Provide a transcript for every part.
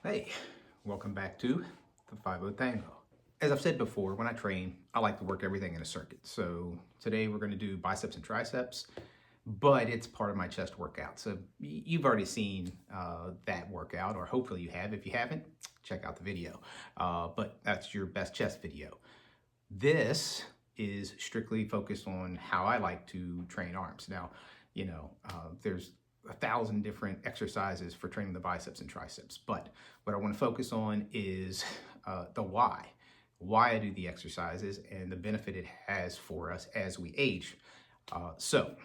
Hey, welcome back to the FiveOHTengo. As I've said before, when I train, I like to work everything in a circuit. So today we're going to do biceps and triceps, but it's part of my chest workout. So you've already seen that workout, or hopefully you have. If you haven't, check out the video. But that's your best chest video. This is strictly focused on how I like to train arms. Now, there's 1,000 different exercises for training the biceps and triceps, but what I want to focus on is the why I do the exercises and the benefit it has for us as we age. So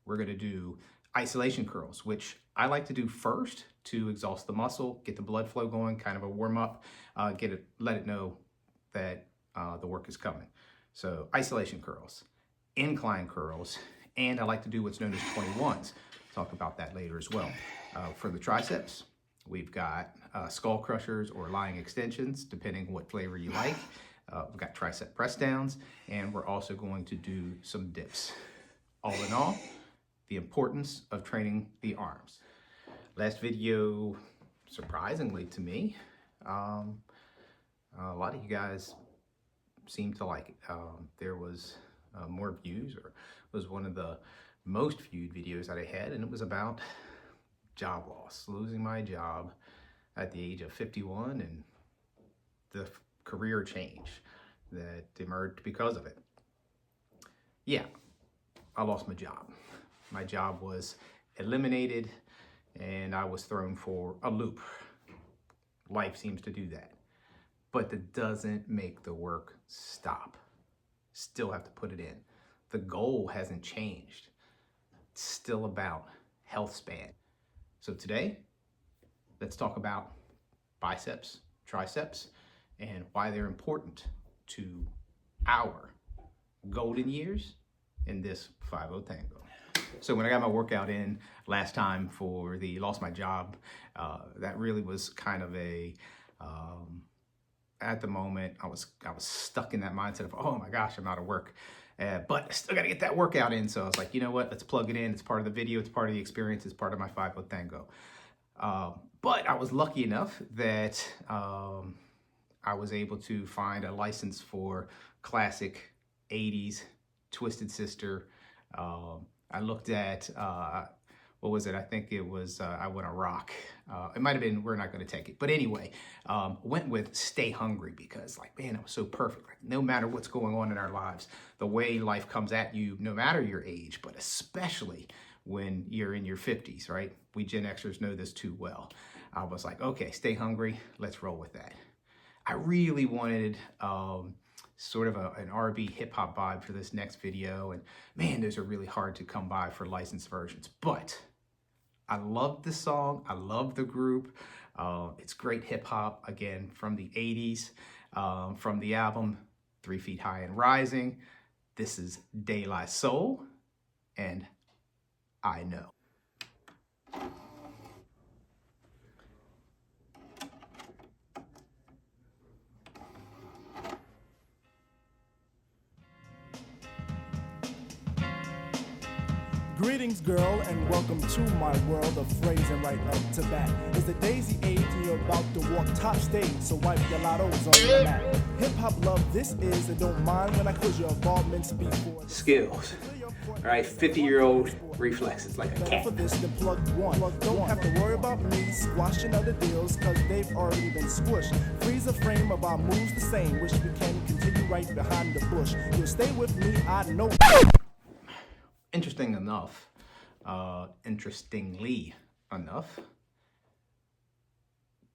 we're going to do isolation curls, which I like to do first to exhaust the muscle, get the blood flow going, kind of a warm up, let it know that the work is coming. So isolation curls, incline curls, and I like to do what's known as 21s. Talk about that later as well. For the triceps, we've got skull crushers or lying extensions, depending what flavor you like. We've got tricep press downs, and we're also going to do some dips. All in all, the importance of training the arms. Last video, surprisingly to me, a lot of you guys seemed to like it. There was more views, or was one of the most viewed videos that I had, and it was about job loss, losing my job at the age of 51 and the career change that emerged because of it. Yeah, I lost my job. My job was eliminated and I was thrown for a loop. Life seems to do that, but that doesn't make the work stop. Still have to put it in. The goal hasn't changed. It's still about health span. So today, let's talk about biceps, triceps, and why they're important to our golden years in this FiveOHTengo. So when I got my workout in last time for the lost my job, that really was kind of a, at the moment, I was stuck in that mindset of, oh my gosh, I'm out of work. But I still got to get that workout in. So I was like, you know what? Let's plug it in. It's part of the video. It's part of the experience. It's part of my FiveOHTengo. But I was lucky enough that I was able to find a license for classic 80s Twisted Sister. I looked at, what was it? I think it was I Wanna Rock. It might have been We're Not Gonna Take It. But anyway, went with Stay Hungry because, like, man, it was so perfect. Like, no matter what's going on in our lives, the way life comes at you, no matter your age, but especially when you're in your 50s, right? We GenXers know this too well. I was like, okay, Stay Hungry, let's roll with that. I really wanted sort of an R&B hip hop vibe for this next video. And man, those are really hard to come by for licensed versions. But I love the song. I love the group. It's great hip hop, again, from the 80s, from the album 3 Feet High and Rising. This is De La Soul, and I Know. Greetings, girl, and welcome to my world of phrasing right up to bat. It's the daisy age and you're about to walk top stage, so wipe your lottos on the mat. Hip-hop love this is, and don't mind when I quiz your involvements before. Skills. All right, 50-year-old reflexes like a cat. For this, then plug one. Don't have to worry about me squashing other deals, cause they've already been squished. Freeze a frame of our moves the same, wish we can continue right behind the bush. You'll stay with me, I know. Interestingly enough,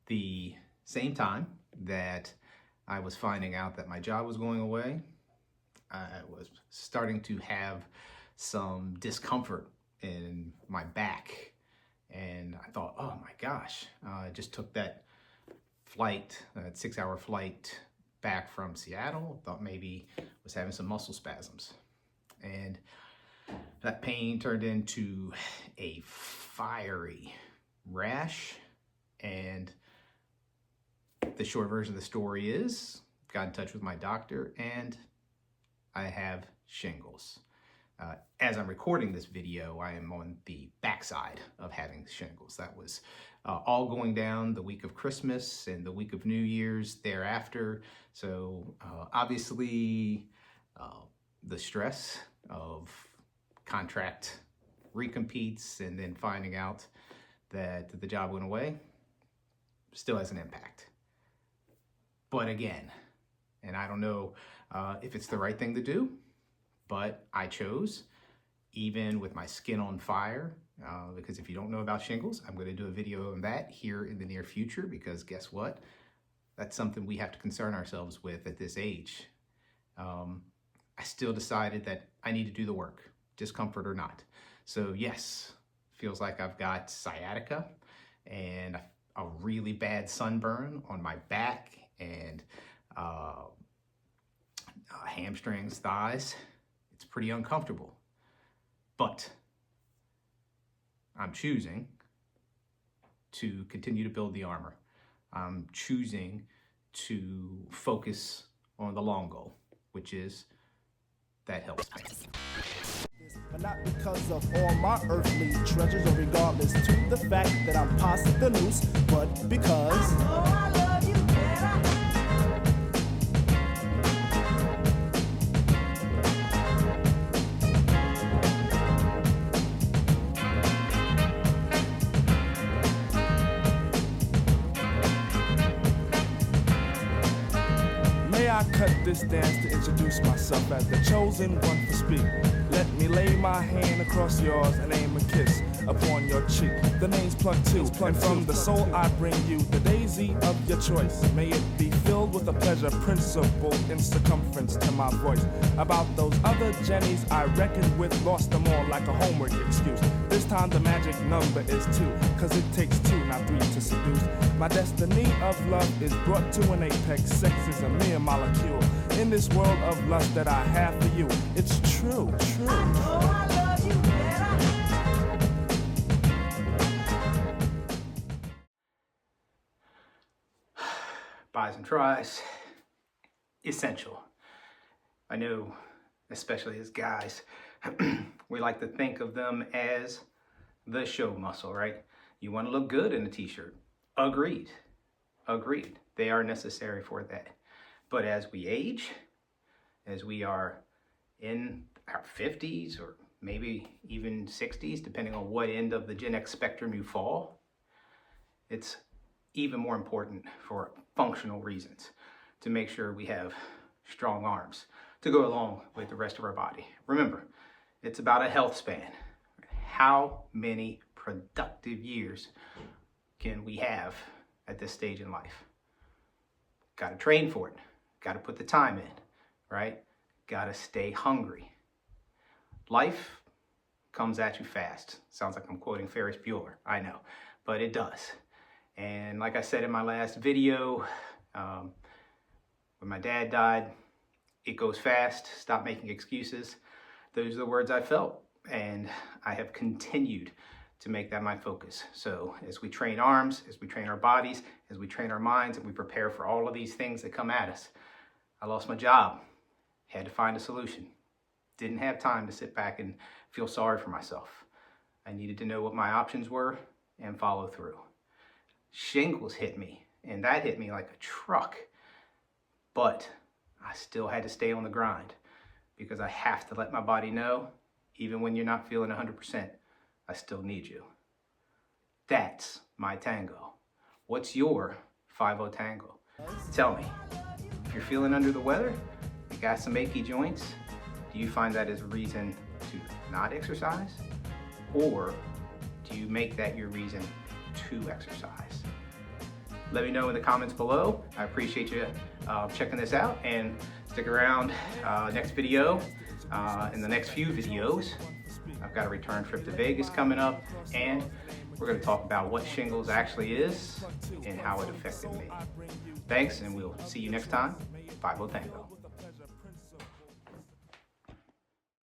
the same time that I was finding out that my job was going away, I was starting to have some discomfort in my back. And I thought, oh my gosh, I just took that flight, that 6-hour flight back from Seattle. Thought maybe was having some muscle spasms. And that pain turned into a fiery rash, and the short version of the story is, got in touch with my doctor, and I have shingles. As I'm recording this video, I am on the backside of having shingles. That was all going down the week of Christmas and the week of New Year's thereafter. So obviously the stress of contract recompetes and then finding out that the job went away still has an impact. But again, and I don't know if it's the right thing to do, but I chose, even with my skin on fire, because if you don't know about shingles, I'm going to do a video on that here in the near future, because guess what? That's something we have to concern ourselves with at this age. I still decided that I need to do the work, discomfort or not. So yes, feels like I've got sciatica and a really bad sunburn on my back and hamstrings, thighs. It's pretty uncomfortable, but I'm choosing to continue to build the armor. I'm choosing to focus on the long goal, which is that health span. But not because of all my earthly treasures, or regardless to the fact that I'm past the noose, but because I love you better. May I cut this dance to introduce myself as the chosen one to speak. Let me lay my hand across yours and aim a kiss upon your cheek. The name's Plug 2, and from the soul I bring you the daisy of your choice. May it be filled with a pleasure principle in circumference to my voice. About those other Jennies I reckoned with, lost them all like a homework excuse. This time the magic number is 2, cause it takes 2, not 3 to seduce. My destiny of love is brought to an apex. Sex is a mere molecule in this world of lust that I have for you. It's true. I love you better. Bis and tris, essential. I know, especially as guys, we like to think of them as the show muscle, right? You want to look good in a t-shirt. Agreed. They are necessary for that. But as we age, as we are in our 50s or maybe even 60s, depending on what end of the Gen X spectrum you fall, it's even more important for functional reasons to make sure we have strong arms to go along with the rest of our body. Remember, it's about a health span. How many productive years can we have at this stage in life? Got to train for it. Got to put the time in, right? Got to stay hungry. Life comes at you fast. Sounds like I'm quoting Ferris Bueller, I know, but it does. And like I said in my last video, when my dad died, it goes fast, stop making excuses. Those are the words I felt, and I have continued to make that my focus. So as we train arms, as we train our bodies, as we train our minds, and we prepare for all of these things that come at us. I lost my job, had to find a solution. Didn't have time to sit back and feel sorry for myself. I needed to know what my options were and follow through. Shingles hit me, and that hit me like a truck. But I still had to stay on the grind because I have to let my body know, even when you're not feeling 100%, I still need you. That's my tango. What's your FiveOHTengo? Tell me, if you're feeling under the weather, you got some achy joints, do you find that as a reason to not exercise? Or do you make that your reason to exercise? Let me know in the comments below. I appreciate you checking this out, and stick around next video. In the next few videos, I've got a return trip to Vegas coming up, and we're going to talk about what shingles actually is and how it affected me. Thanks, and we'll see you next time. FiveOHTengo.